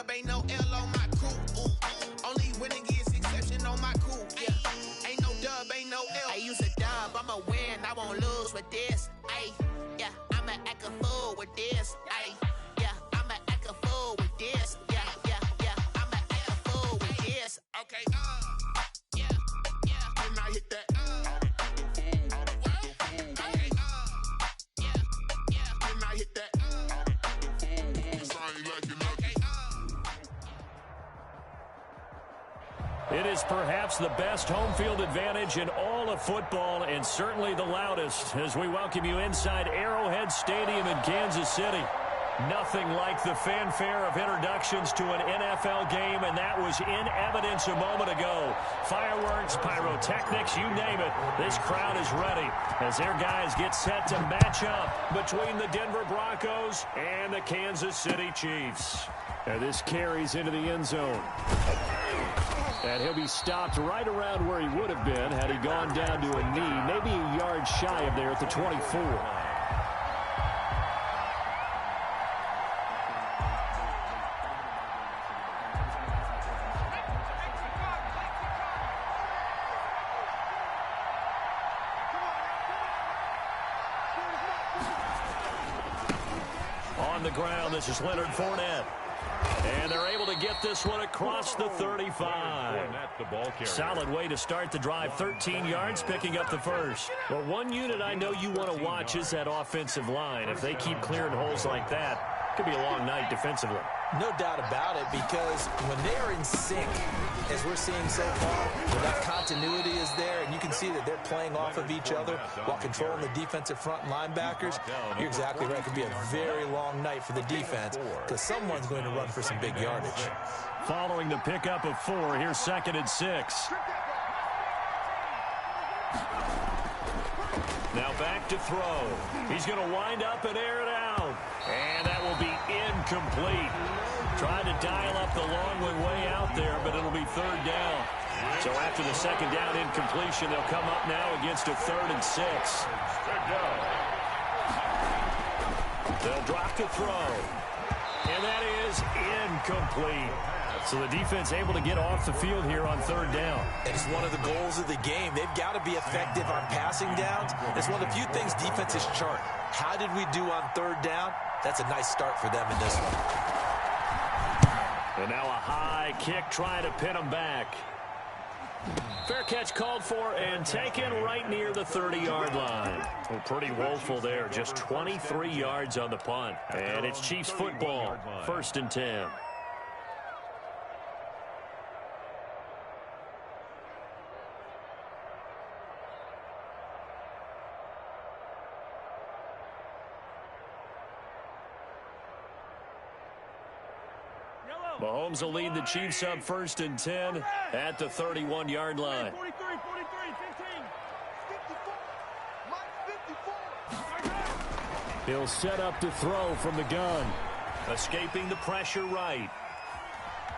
dub, ain't no L on my coupe. Only winning is exception on my coupe. Ain't no dub, ain't no L. I use a dub, I'ma win, I won't lose with this. Yeah, I'ma act a fool with this. Yeah, I'ma act a fool with this. Yeah, I'ma act a fool with this. Okay, yeah, and I hit that. It is perhaps the best home field advantage in all of football, and certainly the loudest, as we welcome you inside Arrowhead Stadium in Kansas City. Nothing like the fanfare of introductions to an NFL game, and that was in evidence a moment ago. Fireworks, pyrotechnics, you name it. This crowd is ready as their guys get set to match up between the Denver Broncos and the Kansas City Chiefs. And this carries into the end zone. And he'll be stopped right around where he would have been had he gone down to a knee, maybe a yard shy of there at the 24. On the ground, this is Leonard Fournette. And they're able to get this one across the 35. Solid way to start the drive. 13 yards, picking up the first. Well, one unit I know you want to watch is that offensive line. If they keep clearing holes like that, it could be a long night defensively. No doubt about it, because when they're in sync, as we're seeing so far, when that continuity is there, and you can see that they're playing off of each other while controlling the defensive front linebackers, you're exactly right. It could be a very long night for the defense, because someone's going to run for some big yardage. Following the pickup of 4, here's 2nd and 6. Now back to throw. He's going to wind up and air it out. And that will be incomplete. Trying to dial up the long one way out there, but it'll be 3rd down. So after the 2nd down incompletion, they'll come up now against a 3rd and 6. They'll drop to throw. And that is incomplete. So the defense able to get off the field here on 3rd down. And it's one of the goals of the game. They've got to be effective on passing downs. It's one of the few things defenses chart. How did we do on 3rd down? That's a nice start for them in this one. And now a high kick trying to pin them back. Fair catch called for and taken right near the 30-yard line. Well, pretty woeful there. Just 23 yards on the punt. And it's Chiefs football. 1st and 10. Mahomes will lead the Chiefs up 1st and 10 at the 31-yard line. 43, 15. He'll set up to throw from the gun. Escaping the pressure right.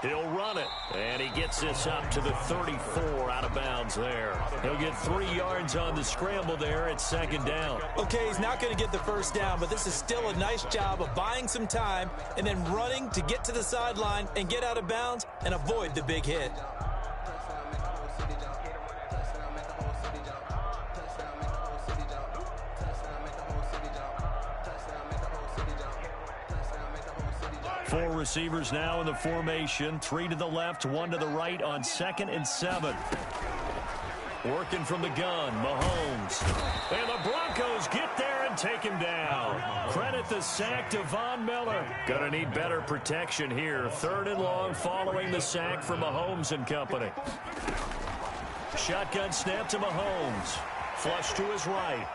He'll run it. And he gets this up to the 34 out of bounds there. He'll get 3 yards on the scramble there at 2nd down. Okay, he's not going to get the 1st down, but this is still a nice job of buying some time and then running to get to the sideline and get out of bounds and avoid the big hit. Four receivers now in the formation. 3 to the left, 1 to the right on 2nd and 7. Working from the gun, Mahomes. And the Broncos get there and take him down. Credit the sack to Von Miller. Gonna need better protection here. 3rd and long following the sack from Mahomes and company. Shotgun snap to Mahomes. Flush to his right.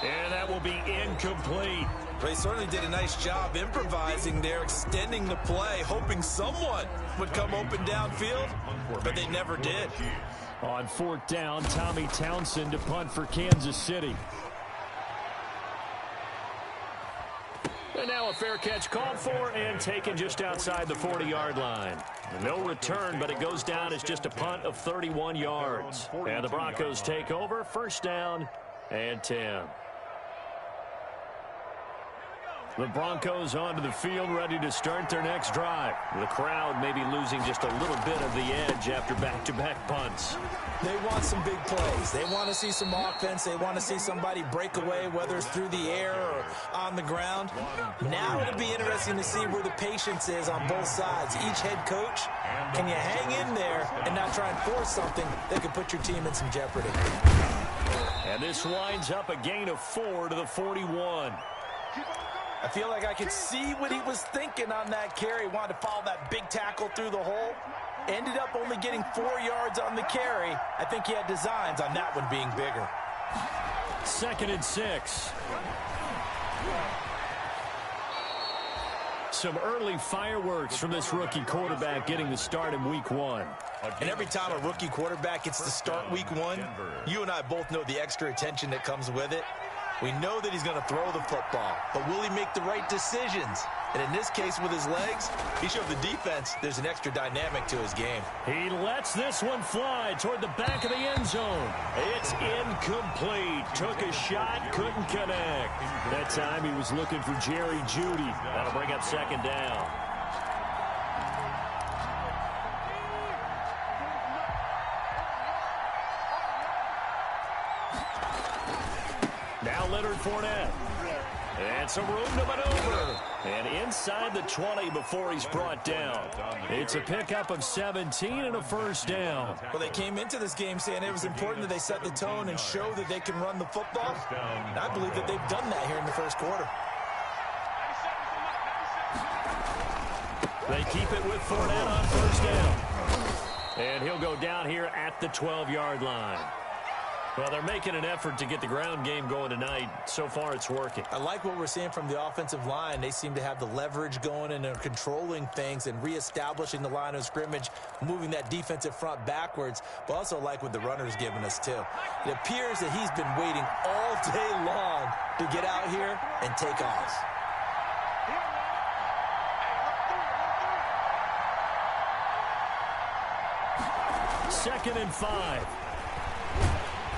And that will be incomplete. They certainly did a nice job improvising there, extending the play, hoping someone would come open downfield, but they never did. On 4th down, Tommy Townsend to punt for Kansas City. And now a fair catch called for and taken just outside the 40-yard line. No return, but it goes down as just a punt of 31 yards. And the Broncos take over, 1st down and 10. The Broncos onto the field, ready to start their next drive. The crowd may be losing just a little bit of the edge after back-to-back punts. They want some big plays. They want to see some offense. They want to see somebody break away, whether it's through the air or on the ground. Now it'll be interesting to see where the patience is on both sides. Each head coach, can you hang in there and not try and force something that could put your team in some jeopardy? And this winds up a gain of 4 to the 41. I feel like I could see what he was thinking on that carry. Wanted to follow that big tackle through the hole. Ended up only getting 4 yards on the carry. I think he had designs on that one being bigger. 2nd and 6. Some early fireworks from this rookie quarterback getting the start in week 1. And every time a rookie quarterback gets to start week 1, you and I both know the extra attention that comes with it. We know that he's going to throw the football, but will he make the right decisions? And in this case, with his legs, he showed the defense there's an extra dynamic to his game. He lets this one fly toward the back of the end zone. It's incomplete. Took a shot, couldn't connect. That time he was looking for Jerry Jeudy. That'll bring up 2nd down. Now Leonard Fournette. And some room to maneuver. And inside the 20 before he's brought down. It's a pickup of 17 and a 1st down. Well, they came into this game saying it was important that they set the tone and show that they can run the football. And I believe that they've done that here in the 1st quarter. They keep it with Fournette on 1st down. And he'll go down here at the 12-yard line. Well, they're making an effort to get the ground game going tonight. So far, it's working. I like what we're seeing from the offensive line. They seem to have the leverage going, and they're controlling things and reestablishing the line of scrimmage, moving that defensive front backwards, but also like what the runner's giving us, too. It appears that he's been waiting all day long to get out here and take off. Second and 5.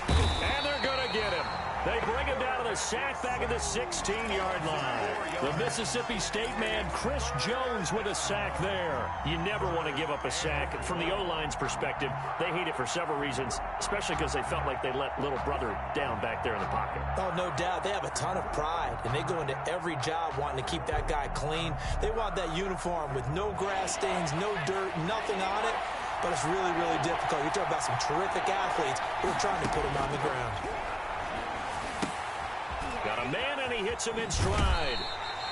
And they're going to get him. They bring him down to the sack back at the 16-yard line. The Mississippi State man, Chris Jones, with a sack there. You never want to give up a sack. From the O-line's perspective, they hate it for several reasons, especially because they felt like they let little brother down back there in the pocket. Oh, no doubt. They have a ton of pride, and they go into every job wanting to keep that guy clean. They want that uniform with no grass stains, no dirt, nothing on it. But it's really, really difficult. You're talking about some terrific athletes who are trying to put him on the ground. Got a man, and he hits him in stride.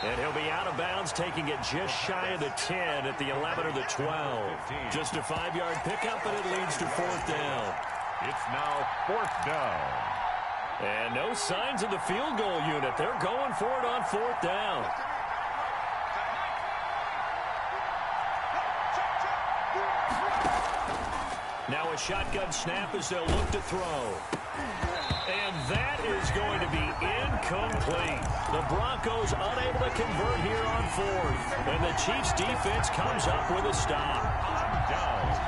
And he'll be out of bounds, taking it just shy of the 10 at the 11 or the 12. Just a 5-yard pickup, and it leads to 4th down. It's now 4th down. And no signs of the field goal unit. They're going for it on 4th down. Now a shotgun snap as they'll look to throw. And that is going to be incomplete. The Broncos unable to convert here on 4th. And the Chiefs defense comes up with a stop. Down.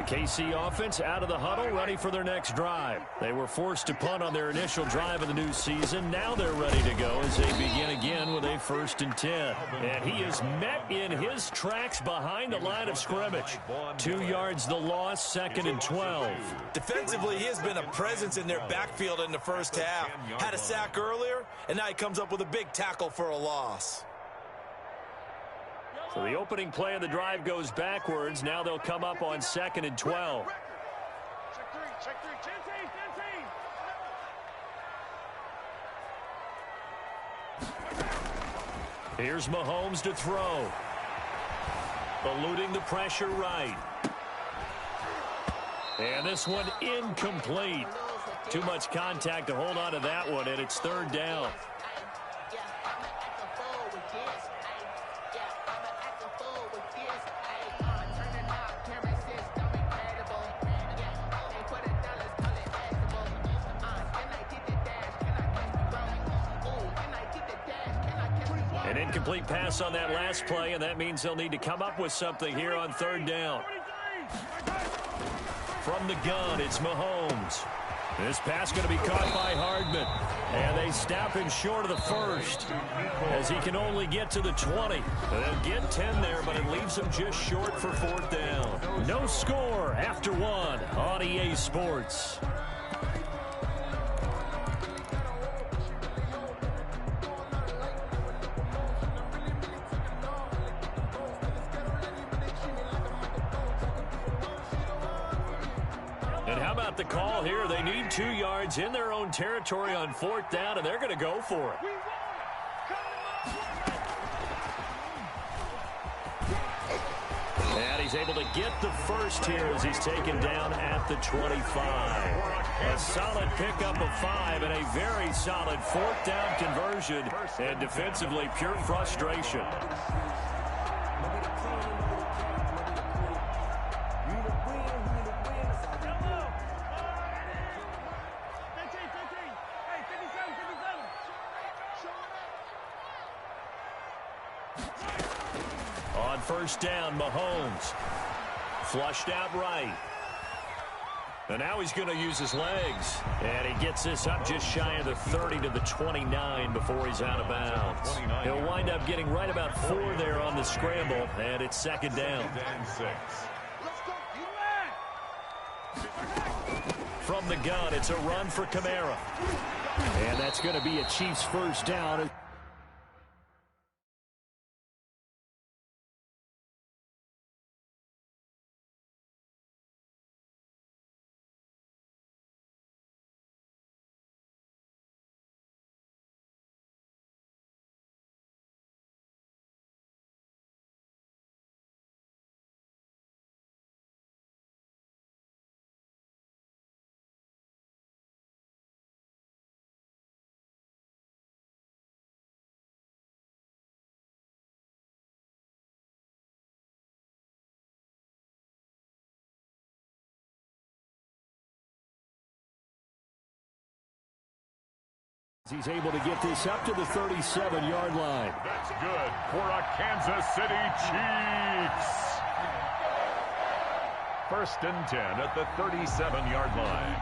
KC offense out of the huddle, ready for their next drive. They were forced to punt on their initial drive of the new season. Now they're ready to go as they begin again with a 1st and 10. And he is met in his tracks behind the line of scrimmage. 2 yards the loss, 2nd and 12. Defensively, he has been a presence in their backfield in the 1st half. Had a sack earlier, and now he comes up with a big tackle for a loss. So the opening play of the drive goes backwards. Now they'll come up on 2nd and 12. Here's Mahomes to throw. Eluding the pressure right. And this one incomplete. Too much contact to hold on to that one, and it's 3rd down. An incomplete pass on that last play, and that means they'll need to come up with something here on 3rd down. From the gun, it's Mahomes. This pass going to be caught by Hardman. And they stop him short of the first as he can only get to the 20. They'll get 10 there, but it leaves him just short for fourth down. No score after one on EA Sports. And how about the call here? They need 2 yards in their own territory on fourth down, and they're going to go for it. And he's able to get the first here as he's taken down at the 25. A solid pickup of 5 and a very solid fourth down conversion. And defensively, pure frustration. On first down, Mahomes. Flushed out right. And now he's going to use his legs. And he gets this up just shy of the 30 to the 29 before he's out of bounds. He'll wind up getting right about 4 there on the scramble, and it's second down. From the gun, it's a run for Kamara. And that's going to be a Chiefs first down. He's able to get this up to the 37-yard line. That's good for a Kansas City Chiefs. First and 10 at the 37-yard line.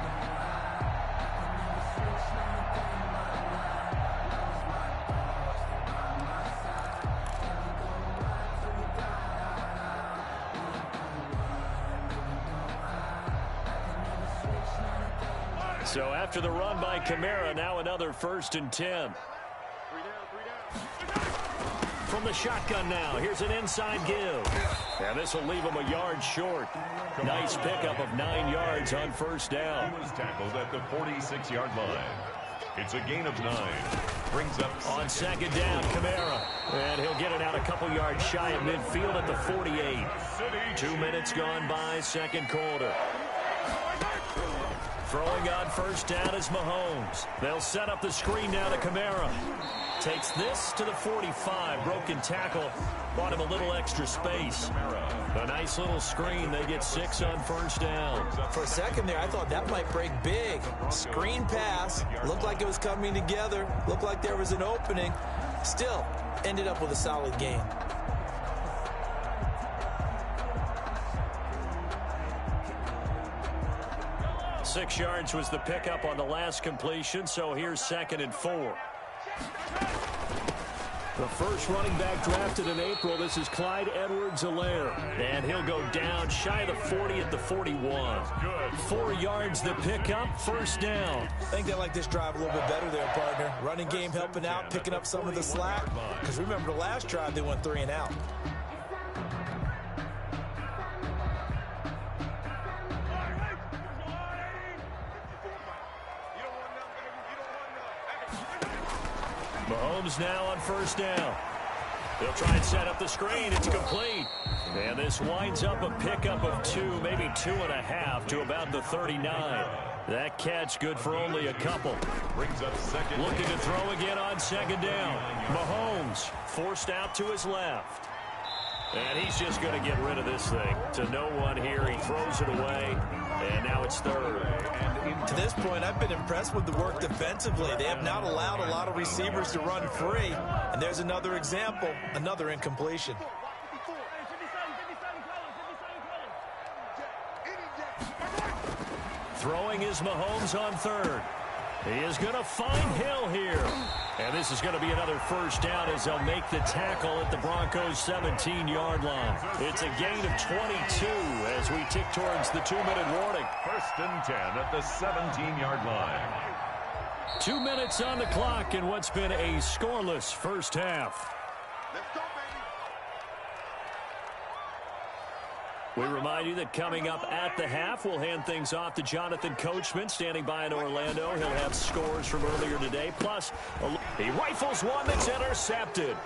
So after the run by Kamara, now another first and 10. From the shotgun now, here's an inside give. And this will leave him a yard short. Nice pickup of 9 yards on first down. He was tackled at the 46-yard line. It's a gain of 9. Brings up on second down, Kamara. And he'll get it out a couple yards shy of midfield at the 48. 2 minutes gone by, second quarter. Throwing on first down is Mahomes. They'll set up the screen now to Kamara. Takes this to the 45. Broken tackle. Bought him a little extra space. A nice little screen. They get 6 on first down. For a second there, I thought that might break big. Screen pass. Looked like it was coming together. Looked like there was an opening. Still, ended up with a solid gain. Six yards was the pickup on the last completion, so here's second and 4. The first running back drafted in April, this is Clyde Edwards-Helaire. And he'll go down shy of the 40 at the 41. 4 yards the pickup, first down. I think they like this drive a little bit better there, partner. Running game helping out, picking up some of the slack. Because remember the last drive, they went 3 and out. Mahomes now on first down. They'll try and set up the screen. It's complete. And this winds up a pickup of 2, maybe 2.5 to about the 39. That catch good for only a couple. Brings up second. Looking to throw again on second down. Mahomes forced out to his left. And he's just going to get rid of this thing. To no one here. He throws it away. And now it's third. To this point, I've been impressed with the work defensively. They have not allowed a lot of receivers to run free. And there's another example, another incompletion. Throwing is Mahomes on third. He is going to find Hill here. And this is going to be another first down as they'll make the tackle at the Broncos' 17-yard line. It's a gain of 22 as we tick towards the 2-minute warning. 1st and 10 at the 17-yard line. 2 minutes on the clock in what's been a scoreless first half. We remind you that coming up at the half, we'll hand things off to Jonathan Coachman, standing by in Orlando. He'll have scores from earlier today. Plus, he rifles one that's intercepted.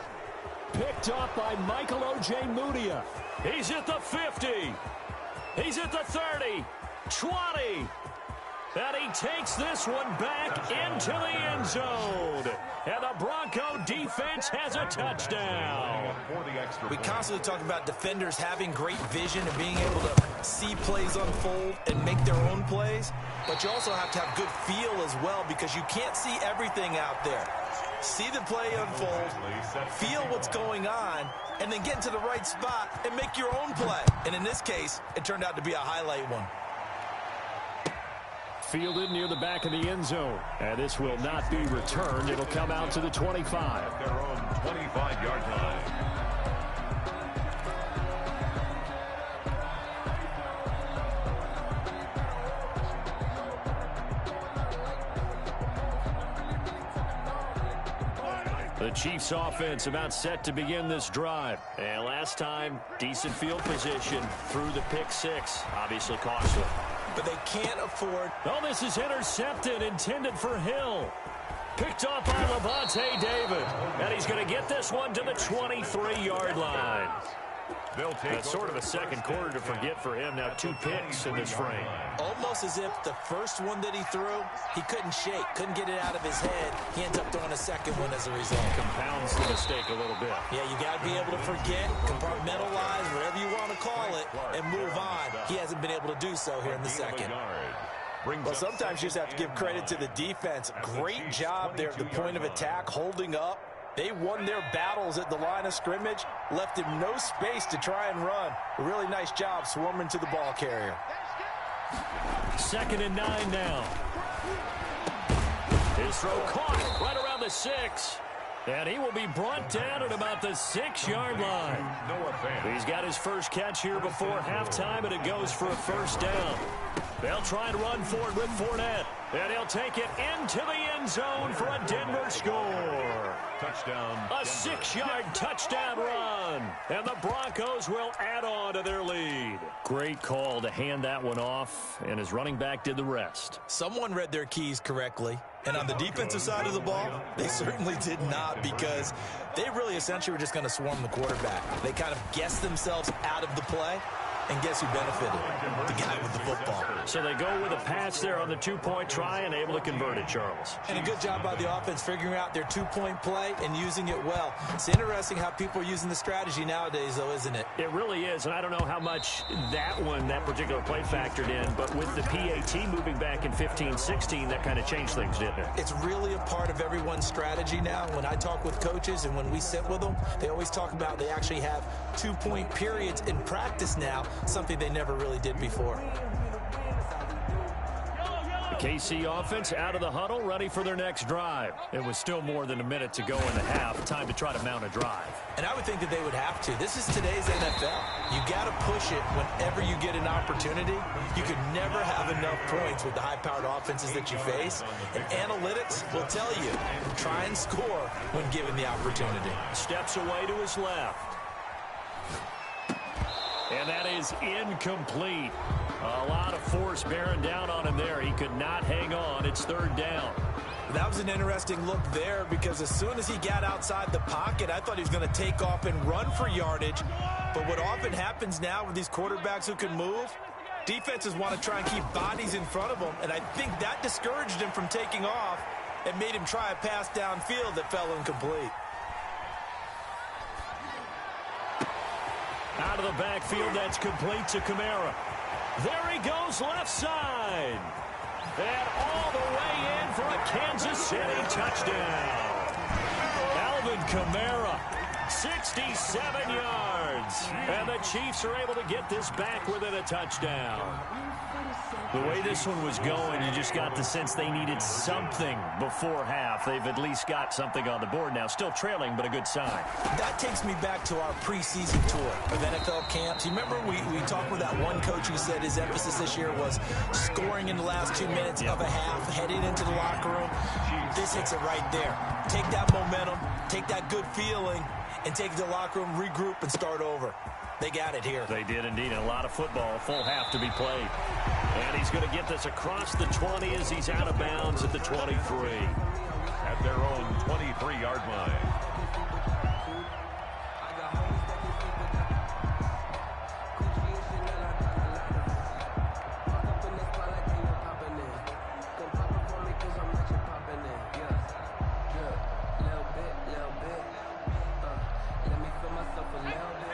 Picked up by Michael Ojemudia. He's at the 50. He's at the 30. 20. And he takes this one back into the end zone. And the Bronco defense has a touchdown. We constantly talk about defenders having great vision and being able to see plays unfold and make their own plays. But you also have to have good feel as well because you can't see everything out there. See the play unfold, feel what's going on, and then get into the right spot and make your own play. And in this case, it turned out to be a highlight one. Fielded near the back of the end zone. And this will not be returned. It'll come out to the 25. Their own 25-yard line. The Chiefs offense about set to begin this drive. And last time, decent field position through the pick six. Obviously costly. But they can't afford. Oh, this is intercepted, intended for Hill. Picked off by Lavonte David. And he's going to get this one to the 23-yard line. That's sort of a second quarter to forget for him. Now 2 picks in this frame. Almost as if the first one that he threw, he couldn't shake, couldn't get it out of his head. He ends up throwing a second one as a result. Compounds the mistake a little bit. Yeah, you got to be able to forget, compartmentalize, whatever you want to call it, and move on. He hasn't been able to do so here in the second. Well, sometimes you just have to give credit to the defense. Great job there at the point of attack, holding up. They won their battles at the line of scrimmage, left him no space to try and run. A really nice job swarming to the ball carrier. 2nd and 9 now. His throw caught right around the 6. And he will be brought down at about the 6-yard line. He's got his first catch here before halftime, and it goes for a first down. They'll try and run forward with Fournette. And he'll take it into the end zone for a Denver score. Touchdown. A 6-yard touchdown run. And the Broncos will add on to their lead. Great call to hand that one off, and his running back did the rest. Someone read their keys correctly. And on the defensive side of the ball, they certainly did not, because they really essentially were just going to swarm the quarterback. They kind of guessed themselves out of the play. And guess who benefited? The guy with the football. So they go with a pass there on the 2-point try and able to convert it, Charles. And a good job by the offense figuring out their 2-point play and using it well. It's interesting how people are using the strategy nowadays, though, isn't it? It really is, and I don't know how much that particular play factored in, but with the PAT moving back in 15-16, that kind of changed things, didn't it? It's really a part of everyone's strategy now. When I talk with coaches and when we sit with them, they always talk about they actually have 2-point periods in practice now, something they never really did before. The KC offense out of the huddle, ready for their next drive. It was still more than a minute to go in the half. Time to try to mount a drive. And I would think that they would have to. This is today's NFL. You got to push it whenever you get an opportunity. You could never have enough points with the high-powered offenses that you face. And analytics will tell you, try and score when given the opportunity. Steps away to his left. And that is incomplete. A lot of force bearing down on him there. He could not hang on. It's 3rd down. That was an interesting look there, because as soon as he got outside the pocket, I thought he was going to take off and run for yardage. But what often happens now with these quarterbacks who can move, defenses want to try and keep bodies in front of them. And I think that discouraged him from taking off and made him try a pass downfield that fell incomplete. Out of the backfield, that's complete to Kamara. There he goes, left side. And all the way in for a Kansas City touchdown. Alvin Kamara, 67 yards. And the Chiefs are able to get this back within a touchdown. The way this one was going, you just got the sense they needed something before half. They've at least got something on the board now. Still trailing, but a good sign. That takes me back to our preseason tour of NFL camps. You remember we talked with that one coach who said his emphasis this year was scoring in the last 2 minutes of a half, heading into the locker room. This hits it right there. Take that momentum, take that good feeling, and take it to the locker room, regroup, and start over. They got it here. They did indeed. A lot of football, full half to be played. And he's going to get this across the 20 as he's out of bounds at the 23. At their own 23-yard line.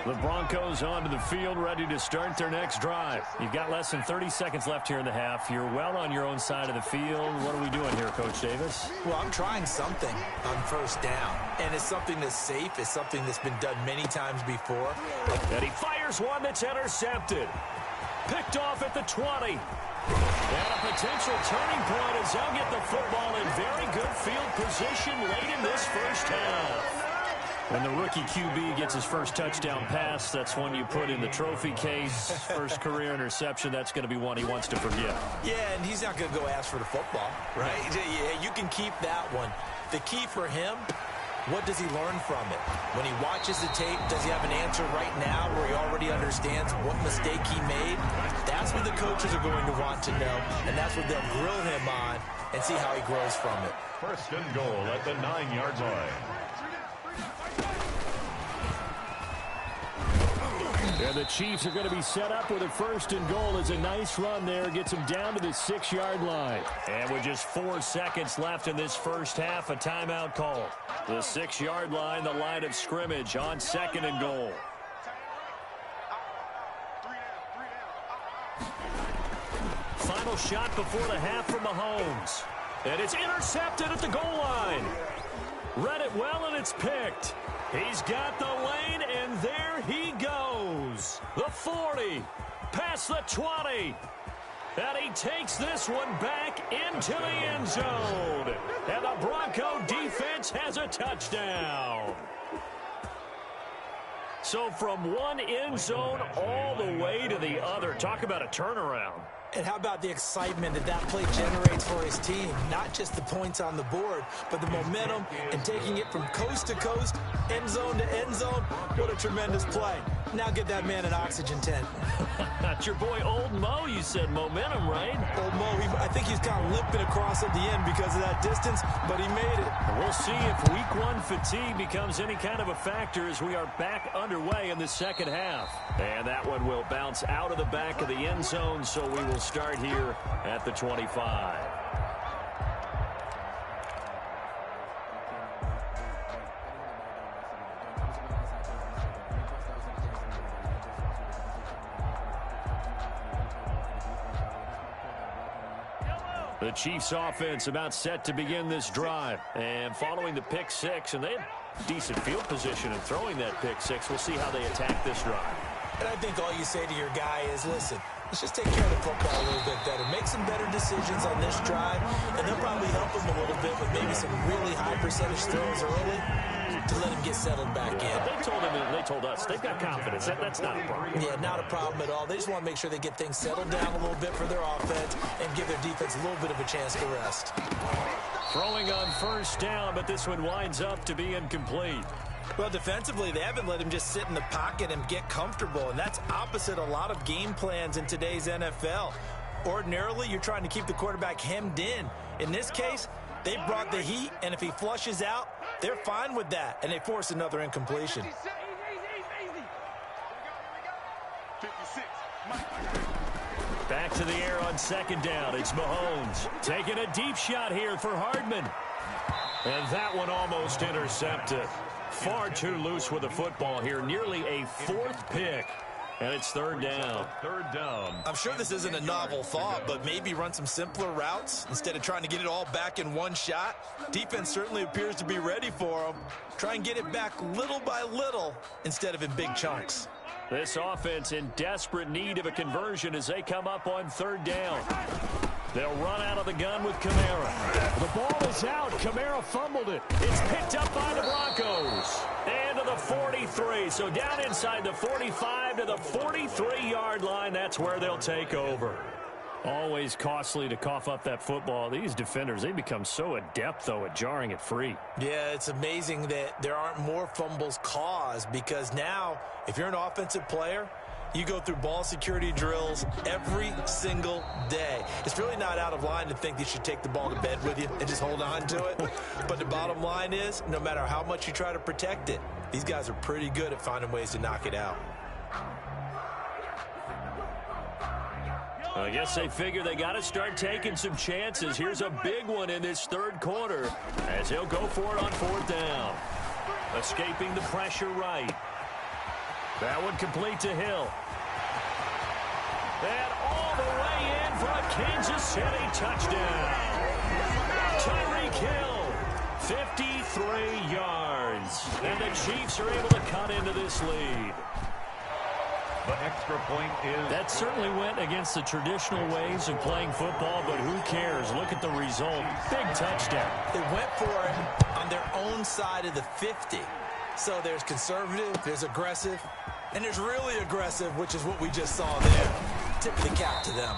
The Broncos onto the field, ready to start their next drive. You've got less than 30 seconds left here in the half. You're well on your own side of the field. What are we doing here, Coach Davis? Well, I'm trying something on first down, and it's something that's safe. It's something that's been done many times before. And he fires one that's intercepted. Picked off at the 20. And a potential turning point as they'll get the football in very good field position late in this first half. When the rookie QB gets his first touchdown pass, that's one you put in the trophy case. First career interception, that's going to be one he wants to forget. Yeah, and he's not going to go ask for the football, right? Yeah, you can keep that one. The key for him, what does he learn from it? When he watches the tape, does he have an answer right now where he already understands what mistake he made? That's what the coaches are going to want to know, and that's what they'll grill him on and see how he grows from it. First and goal at the 9-yard line. And the Chiefs are going to be set up with a first and goal as a nice run there. Gets them down to the 6-yard line. And with just 4 seconds left in this first half, a timeout call. The 6-yard line, the line of scrimmage on second and goal. Final shot before the half from Mahomes. And it's intercepted at the goal line. Read it well, and it's picked. He's got the lane, and there he goes. The 40, past the 20. And he takes this one back into the end zone. And the Bronco defense has a touchdown. So from one end zone all the way to the other. Talk about a turnaround. And how about the excitement that that play generates for his team? Not just the points on the board, but the momentum and taking it from coast to coast, end zone to end zone. What a tremendous play. Now get that man an oxygen tent. That's your boy Old Mo. You said momentum, right? Old Mo, I think he's kind of limping across at the end because of that distance, but he made it. We'll see if week one fatigue becomes any kind of a factor as we are back underway in the second half. And that one will bounce out of the back of the end zone, so we will start here at the 25. The Chiefs offense about set to begin this drive. And following the pick six, and they had decent field position in throwing that pick six. We'll see how they attack this drive. And I think all you say to your guy is, listen, let's just take care of the football a little bit better. Make some better decisions on this drive, and they'll probably help him a little bit with maybe some really high percentage throws early to let him get settled back in. They told us they've got confidence. That's not a problem. Yeah, not a problem at all. They just want to make sure they get things settled down a little bit for their offense and give their defense a little bit of a chance to rest. Throwing on first down, but this one winds up to be incomplete. Well, defensively, they haven't let him just sit in the pocket and get comfortable, and that's opposite a lot of game plans in today's NFL. Ordinarily, you're trying to keep the quarterback hemmed in. In this case, they brought the heat, and if he flushes out, they're fine with that, and they force another incompletion. Back to the air on second down. It's Mahomes taking a deep shot here for Hardman. And that one almost intercepted. Far too loose with the football here. Nearly a fourth pick. And it's third down. Third down. I'm sure this isn't a novel thought, but maybe run some simpler routes instead of trying to get it all back in one shot. Defense certainly appears to be ready for them. Try and get it back little by little instead of in big chunks. This offense in desperate need of a conversion as they come up on third down. They'll run out of the gun with Kamara. The ball is out. Kamara fumbled it. It's picked up by the Broncos. And to the 43. So down inside the 45 to the 43-yard line. That's where they'll take over. Always costly to cough up that football. These defenders, they become so adept, though, at jarring it free. Yeah, it's amazing that there aren't more fumbles caused because now, if you're an offensive player, you go through ball security drills every single day. It's really not out of line to think you should take the ball to bed with you and just hold on to it. But the bottom line is, no matter how much you try to protect it, these guys are pretty good at finding ways to knock it out. I guess they figure they got to start taking some chances. Here's a big one in this third quarter as he'll go for it on fourth down. Escaping the pressure right. That one complete to Hill. And all the way in for a Kansas City touchdown. Tyreek Hill, 53 yards. And the Chiefs are able to cut into this lead. The extra point is... That certainly went against the traditional ways of playing football, but who cares? Look at the result. Big touchdown. They went for it on their own side of the 50. So there's conservative, there's aggressive, and there's really aggressive, which is what we just saw there. Tip the cap to them.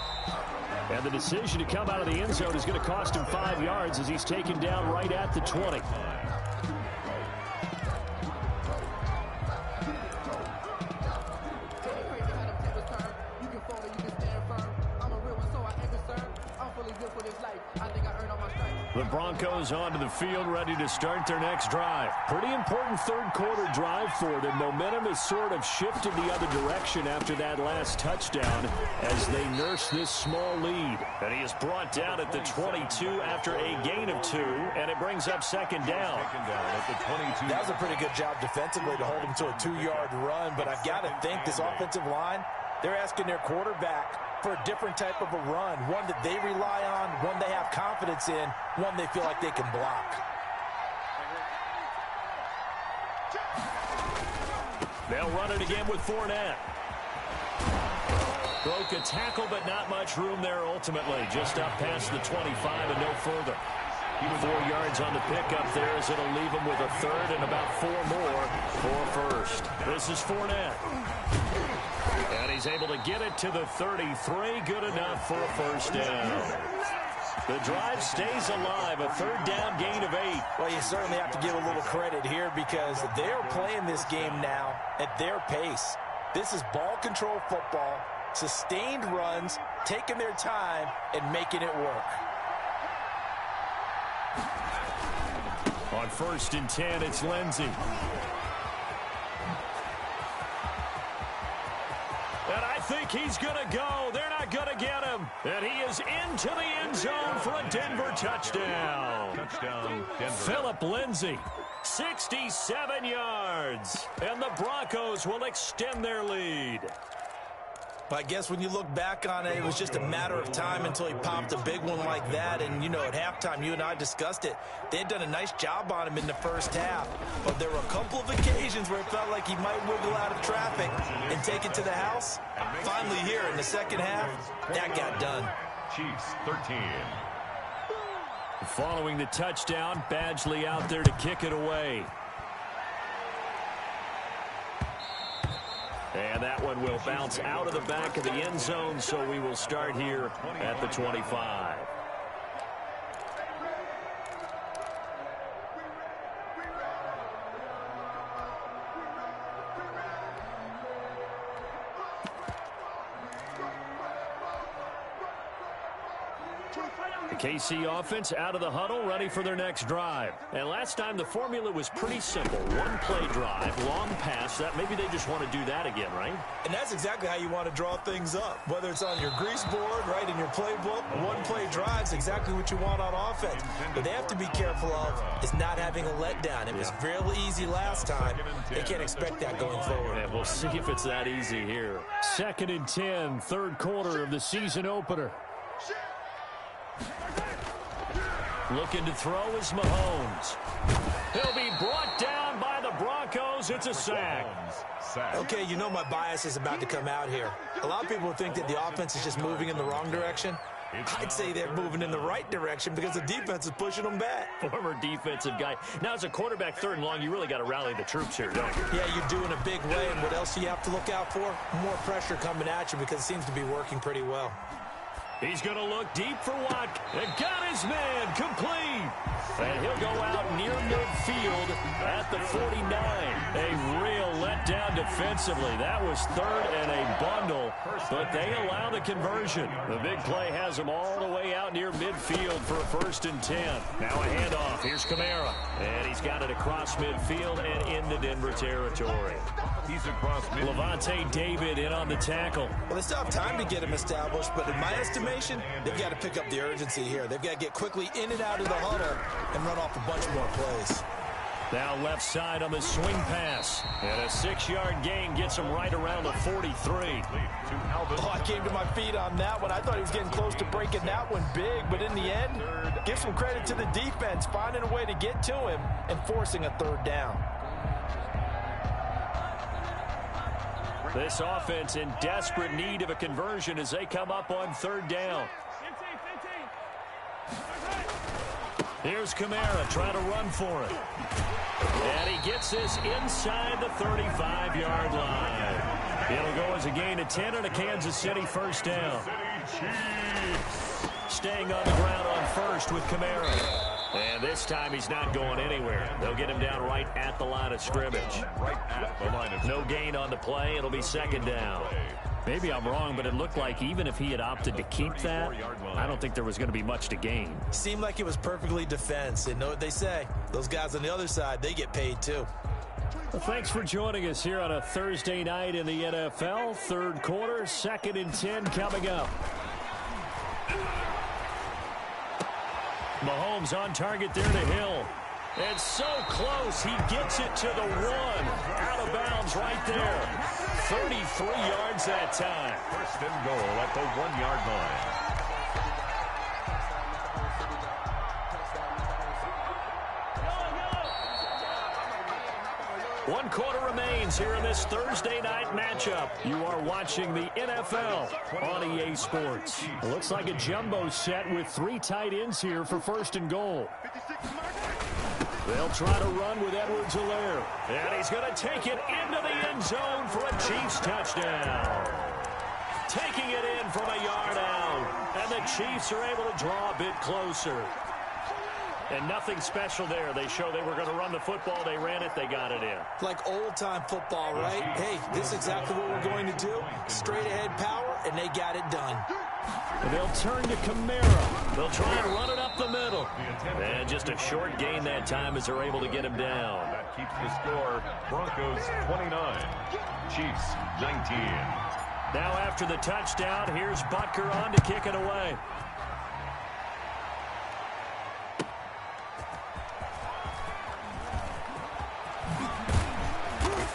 And the decision to come out of the end zone is going to cost him 5 yards as he's taken down right at the 20. The Broncos onto the field, ready to start their next drive. Pretty important third quarter drive for them. Momentum has sort of shifted the other direction after that last touchdown as they nurse this small lead. And he is brought down at the 22 after a gain of 2, and it brings up second down. That was a pretty good job defensively to hold him to a 2-yard run, but I've got to think this offensive line, they're asking their quarterback for a different type of a run, one that they rely on, one they have confidence in, one they feel like they can block. They'll run it again with Fournette. Broke a tackle, but not much room there ultimately. Just up past the 25 and no further. 4 yards on the pickup there as it'll leave him with a third and about 4 more for first. This is Fournette. And he's able to get it to the 33. Good enough for a first down. The drive stays alive. A third down gain of 8. Well, you certainly have to give a little credit here because they're playing this game now at their pace. This is ball control football, sustained runs, taking their time, and making it work. On 1st and 10, it's Lindsey. And I think he's going to go. They're not going to get him. And he is into the end zone for a Denver touchdown. Touchdown, Denver. Philip Lindsey, 67 yards. And the Broncos will extend their lead. But I guess when you look back on it, it was just a matter of time until he popped a big one like that. And, you know, at halftime, you and I discussed it. They had done a nice job on him in the first half. But there were a couple of occasions where it felt like he might wiggle out of traffic and take it to the house. Finally here in the second half, that got done. Chiefs 13. Following the touchdown, Badgley out there to kick it away. And that one will bounce out of the back of the end zone, so we will start here at the 25. The KC offense out of the huddle, ready for their next drive. And last time the formula was pretty simple. One play drive, long pass. That maybe they just want to do that again, right? And that's exactly how you want to draw things up. Whether it's on your grease board, right, in your playbook, one play drive's exactly what you want on offense. But they have to be careful of is not having a letdown. It was real easy last time. They can't expect that going forward. And we'll see if it's that easy here. 2nd and 10, third quarter of the season opener. Looking to throw is Mahomes. He'll be brought down by the Broncos goes. It's a sack. Okay, you know my bias is about to come out here. A lot of people think that the offense is just moving in the wrong direction. I'd say they're moving in the right direction because the defense is pushing them back. Former defensive guy. Now, as a quarterback, 3rd and long, you really got to rally the troops here, don't you? Yeah, you do in a big way, and what else do you have to look out for? More pressure coming at you because it seems to be working pretty well. He's going to look deep for Watt. And got his man complete. And he'll go out near midfield at the 49. A real letdown defensively. That was 3rd and a bundle, but they allow the conversion. The big play has them all the way out near midfield for a 1st and 10. Now a handoff. Here's Kamara. And he's got it across midfield and into Denver territory. He's across midfield. Levante David in on the tackle. Well, they still have time to get him established, but in my estimation, they've got to pick up the urgency here. They've got to get quickly in and out of the huddle and run off a bunch more plays. Now left side on the swing pass. And a 6-yard gain gets him right around the 43. Oh, I came to my feet on that one. I thought he was getting close to breaking that one big, but in the end, give some credit to the defense, finding a way to get to him and forcing a 3rd down. This offense in desperate need of a conversion as they come up on 3rd down. Here's Kamara trying to run for it. And he gets this inside the 35-yard line. It'll go as a gain of 10 and a Kansas City 1st down. Staying on the ground on 1st with Kamara. And this time he's not going anywhere. They'll get him down right at the line of scrimmage. No gain on the play. It'll be 2nd down. Maybe I'm wrong, but it looked like even if he had opted to keep that, I don't think there was going to be much to gain. Seemed like it was perfectly defense. And know what they say. Those guys on the other side, they get paid too. Well, thanks for joining us here on a Thursday night in the NFL. 3rd quarter, 2nd and 10 coming up. Mahomes on target there to Hill. And so close, he gets it to the 1. Out of bounds right there. 33 yards that time. 1st and goal at the 1-yard line. One quarter remains here in this Thursday night matchup. You are watching the NFL on EA Sports. It looks like a jumbo set with 3 tight ends here for 1st and goal. They'll try to run with Edwards-Helaire. And he's going to take it into the end zone for a Chiefs touchdown. Taking it in from a yard out. And the Chiefs are able to draw a bit closer. And nothing special there. They show they were going to run the football. They ran it. They got it in. Like old-time football, right? Hey, this is exactly what we're going to do. Straight-ahead power, and they got it done. And they'll turn to Kamara. They'll try and run it up the middle. And just a short gain that time as they're able to get him down. That keeps the score. Broncos 29, Chiefs 19. Now after the touchdown, here's Butker on to kick it away.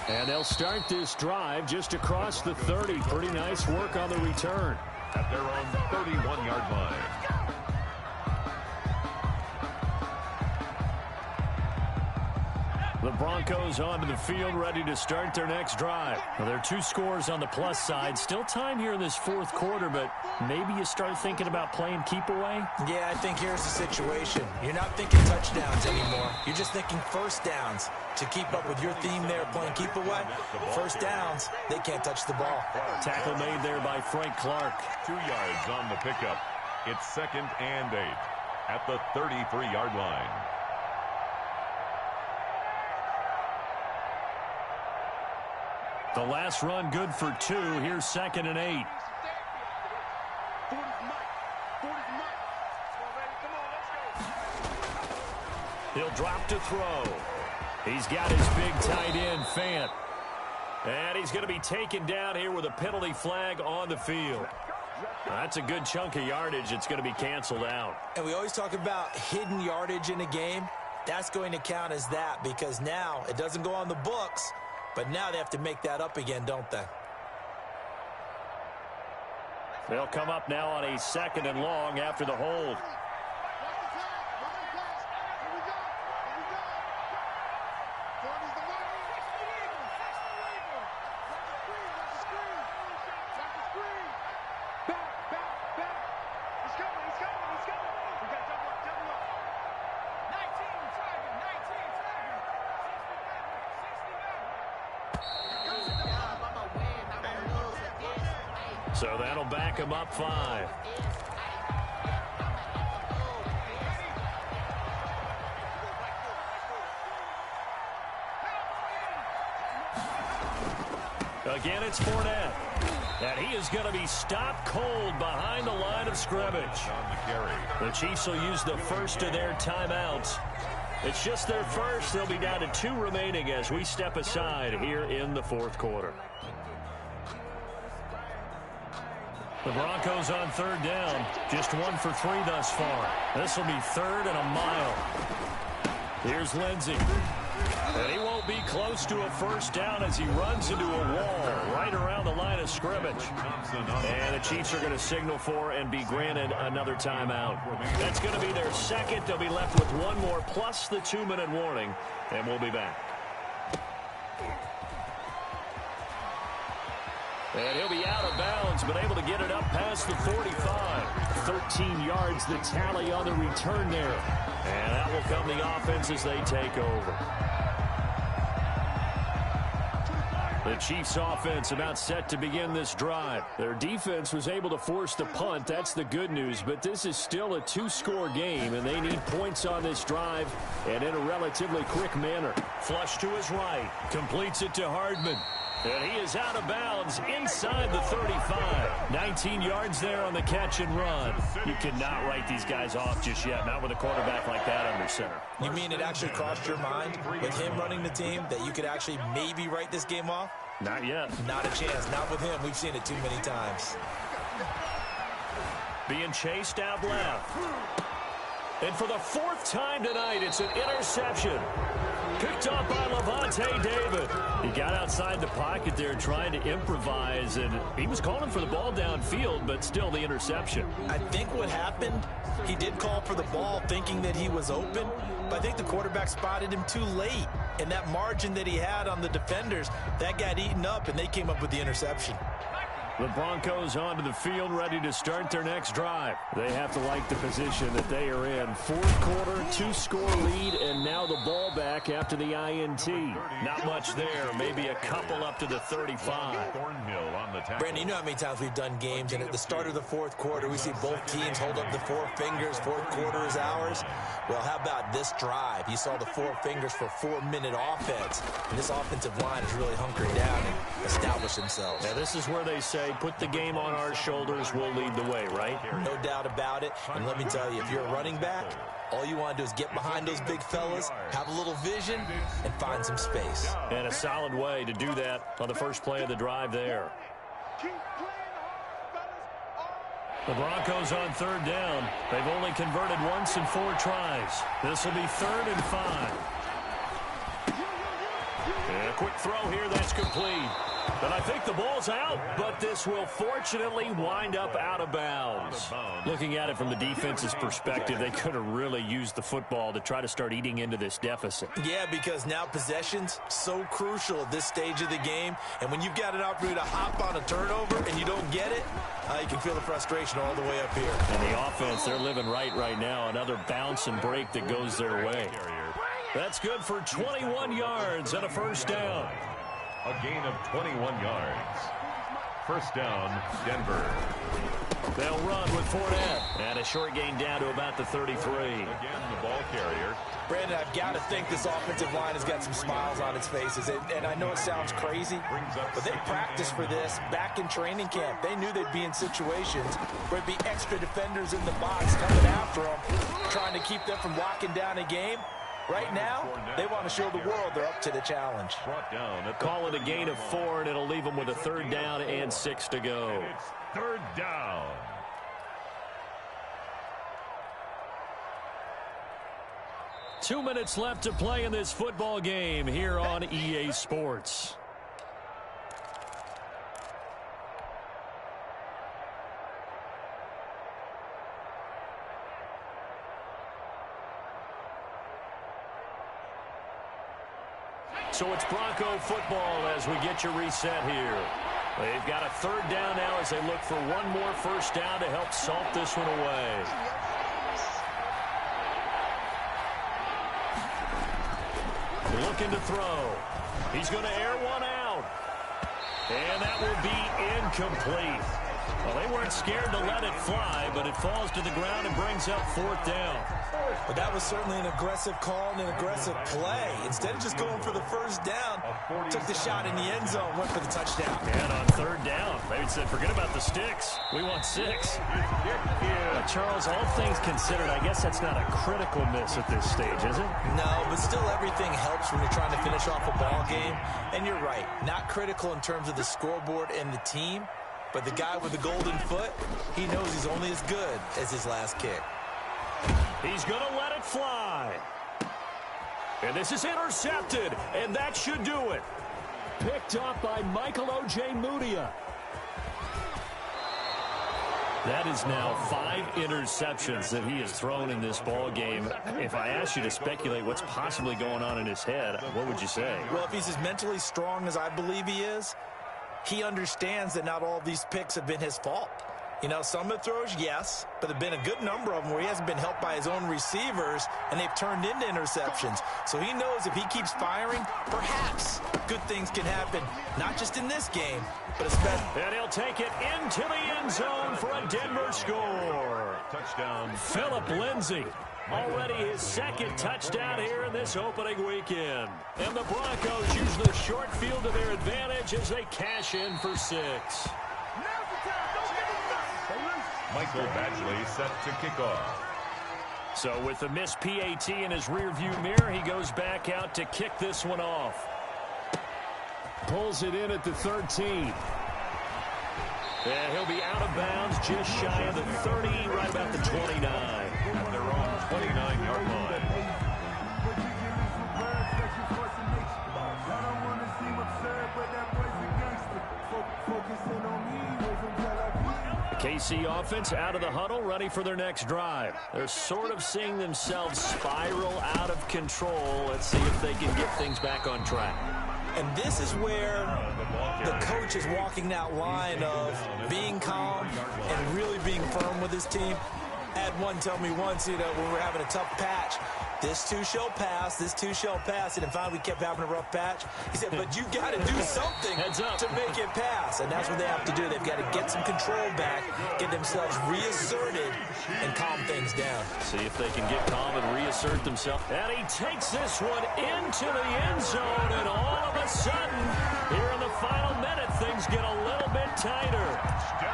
And they'll start this drive just across the 30. Pretty nice work on the return. At their own 31-yard line. The Broncos onto the field, ready to start their next drive. Well, there are 2 scores on the plus side. Still time here in this 4th quarter, but maybe you start thinking about playing keep away? Yeah, I think here's the situation. You're not thinking touchdowns anymore. You're just thinking 1st downs. To keep up with your theme there, playing keep away, 1st downs, they can't touch the ball. Tackle made there by Frank Clark. 2 yards on the pickup. It's 2nd and 8 at the 33-yard line. The last run good for 2. Here's 2nd and 8. He'll drop to throw. He's got his big tight end, Fant. And he's going to be taken down here with a penalty flag on the field. That's a good chunk of yardage. It's going to be canceled out. And we always talk about hidden yardage in a game. That's going to count as that because now it doesn't go on the books, but now they have to make that up again, don't they? They'll come up now on a 2nd and long after the hold. So that'll back him up 5. Again, it's Fournette. And he is going to be stopped cold behind the line of scrimmage. The Chiefs will use the first of their timeouts. It's just their first. They'll be down to 2 remaining as we step aside here in the fourth quarter. The Broncos on 3rd down. Just 1 for 3 thus far. This will be 3rd and a mile. Here's Lindsey. And he won't be close to a first down as he runs into a wall right around the line of scrimmage. And the Chiefs are going to signal for and be granted another timeout. That's going to be their second. They'll be left with 1 more plus the 2-minute warning. And we'll be back. And he'll be out of bounds, but able to get it up past the 45. 13 yards, the tally on the return there. And that will come the offense as they take over. The Chiefs offense about set to begin this drive. Their defense was able to force the punt. That's the good news, but this is still a 2-score game, and they need points on this drive and in a relatively quick manner. Flush to his right. Completes it to Hardman. And he is out of bounds inside the 35. 19 yards there on the catch and run. You cannot write these guys off just yet, not with a quarterback like that under center. You mean it actually crossed your mind with him running the team that you could actually maybe write this game off? Not yet. Not a chance. Not with him. We've seen it too many times. Being chased out left. And for the 4th time tonight, it's an interception. Picked up by Lavonte David. He got outside the pocket there trying to improvise, and he was calling for the ball downfield, but still the interception. I think what happened, he did call for the ball thinking that he was open, but I think the quarterback spotted him too late. And that margin that he had on the defenders, that got eaten up, and they came up with the interception. The Broncos onto the field, ready to start their next drive. They have to like the position that they are in. 4th quarter, 2-score lead, and now the ball back after the INT. Not much there, maybe a couple up to the 35. Brandon, you know how many times we've done games, and at the start of the 4th quarter, we see both teams hold up the 4 fingers, 4th quarter is ours. Well, how about this drive? You saw the 4 fingers for 4-minute offense, and this offensive line is really hunkered down and established themselves. Yeah, this is where they say, put the game on our shoulders, we'll lead the way, right? No doubt about it. And let me tell you, if you're a running back, all you want to do is get behind those big fellas, have a little vision, and find some space. And a solid way to do that on the first play of the drive there. The Broncos on 3rd down. They've only converted once in 4 tries. This will be 3rd and 5. And a quick throw here, that's complete. And I think the ball's out, but this will fortunately wind up out of bounds. Looking at it from the defense's perspective, they could have really used the football to try to start eating into this deficit. Yeah, because now possession's so crucial at this stage of the game. And when you've got an opportunity to hop on a turnover and you don't get it, you can feel the frustration all the way up here. And the offense, they're living right now. Another bounce and break that goes their way. That's good for 21 yards and a first down. A gain of 21 yards. First down, Denver. They'll run with Fournette. And a short gain down to about the 33. Again, the ball carrier. Brandon, I've got to think this offensive line has got some smiles on its faces. And I know it sounds crazy, but they practiced for this back in training camp. They knew they'd be in situations where there'd be extra defenders in the box coming after them, trying to keep them from locking down a game. Right now, they want to show the world they're up to the challenge. Call it a gain of 4, and it'll leave them with a 3rd down and 6 to go. It's 3rd down. Two minutes left to play in this football game here on EA Sports. So it's Bronco football as we get your reset here. They've got a 3rd down now as they look for one more first down to help salt this one away. Looking to throw. He's going to air one out. And that will be incomplete. Well, they weren't scared to let it fly, but it falls to the ground and brings up 4th down. But that was certainly an aggressive call and an aggressive play. Instead of just going for the first down, took the shot in the end zone, went for the touchdown. And on 3rd down, they said, forget about the sticks. We want 6. Charles, all things considered, I guess that's not a critical miss at this stage, is it? No, but still everything helps when you're trying to finish off a ball game. And you're right, not critical in terms of the scoreboard and the team, but the guy with the golden foot, he knows he's only as good as his last kick. He's going to let it fly. And this is intercepted, and that should do it. Picked up by Michael Ojemudia. That is now 5 interceptions that he has thrown in this ball game. If I asked you to speculate what's possibly going on in his head, what would you say? Well, if he's as mentally strong as I believe he is, he understands that not all of these picks have been his fault. You know, some of the throws, yes, but there have been a good number of them where he hasn't been helped by his own receivers, and they've turned into interceptions. So he knows if he keeps firing, perhaps good things can happen, not just in this game, but especially. And he'll take it into the end zone for a Denver score. Touchdown. Philip Lindsay. Already his 2nd touchdown here in this opening weekend. And the Broncos use the short field to their advantage as they cash in for 6. Michael Badgley set to kick off. So with the missed PAT in his rearview mirror, he goes back out to kick this one off. Pulls it in at the 13. And he'll be out of bounds just shy of the 30, right about the 29. At their own 29-yard line. The KC offense out of the huddle, ready for their next drive. They're sort of seeing themselves spiral out of control. Let's see if they can get things back on track. And this is where the coach is walking that line of being calm and really being firm with his team. I had one tell me once, you know, when we were having a tough patch, this too shall pass, this too shall pass. And finally we kept having a rough patch. He said, but you got to do something to make it pass. And that's what they have to do. They've got to get some control back, get themselves reasserted, and calm things down. See if they can get calm and reassert themselves. And he takes this one into the end zone. And all of a sudden, here in the final minute, things get a little bit tighter.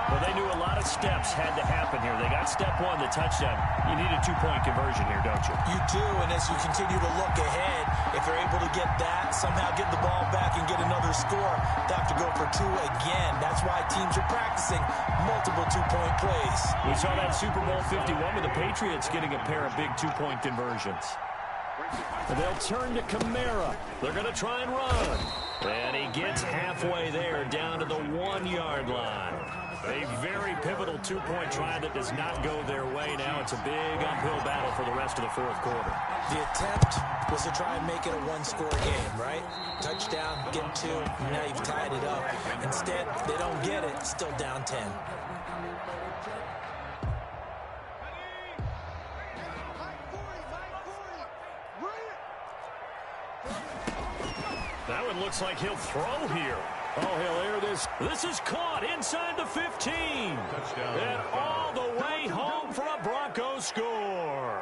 Well, they knew a lot of steps had to happen here. They got step 1, the touchdown. You need a 2-point conversion here, don't you? You do, and as you continue to look ahead, if they're able to get that, somehow get the ball back and get another score, they have to go for 2 again. That's why teams are practicing multiple 2-point plays. We saw that Super Bowl 51 with the Patriots getting a pair of big 2-point conversions. And they'll turn to Kamara. They're going to try and run. And he gets halfway there, down to the 1-yard line. A very pivotal 2-point try that does not go their way. Now it's a big uphill battle for the rest of the 4th quarter. The attempt was to try and make it a 1-score game, right? Touchdown, get 2, now you've tied it up. Instead, they don't get it, still down 10. That one looks like he'll throw here. Oh, he'll air this. This is caught inside the 15. Touchdown. And all the way home for a Broncos score.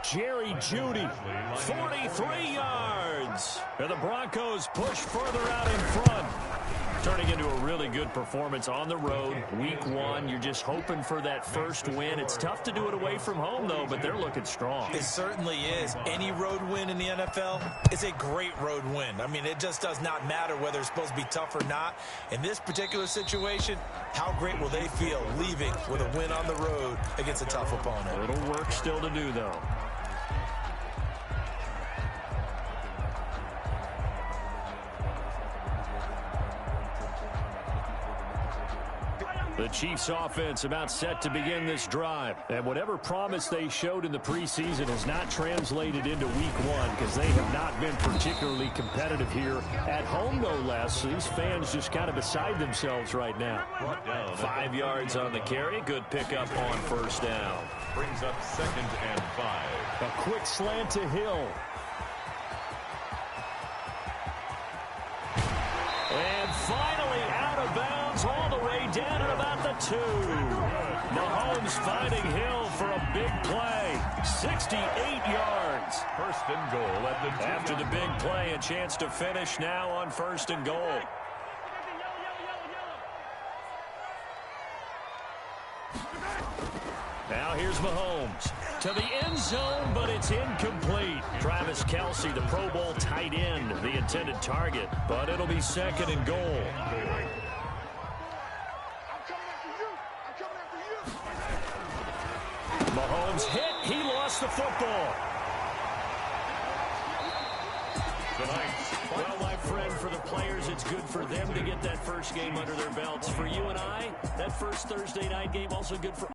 Jerry Jeudy, 43 yards. And the Broncos push further out in front. Turning into a really good performance on the road. Week 1, you're just hoping for that first win. It's tough to do it away from home, though, but they're looking strong. It certainly is. Any road win in the NFL is a great road win. I mean, it just does not matter whether it's supposed to be tough or not. In this particular situation, how great will they feel leaving with a win on the road against a tough opponent? A little work still to do, though. The Chiefs offense about set to begin this drive. And whatever promise they showed in the preseason has not translated into week 1 because they have not been particularly competitive here at home, no less. These fans just kind of beside themselves right now. 5 yards on the carry. Good pickup on first down. Brings up 2nd and 5. A quick slant to Hill. And finally out of bounds all the way down at about the 2. Mahomes finding Hill for a big play. 68 yards. First and goal at the 2. After the big play, a chance to finish now on first and goal. Now here's Mahomes to the end zone, but it's incomplete. Travis Kelce, the Pro Bowl tight end, the intended target, but it'll be second and goal. Mahomes hit. He lost the football. Well, my friend, for the players, it's good for them to get that first game under their belts. For you and I, that first Thursday night game also good for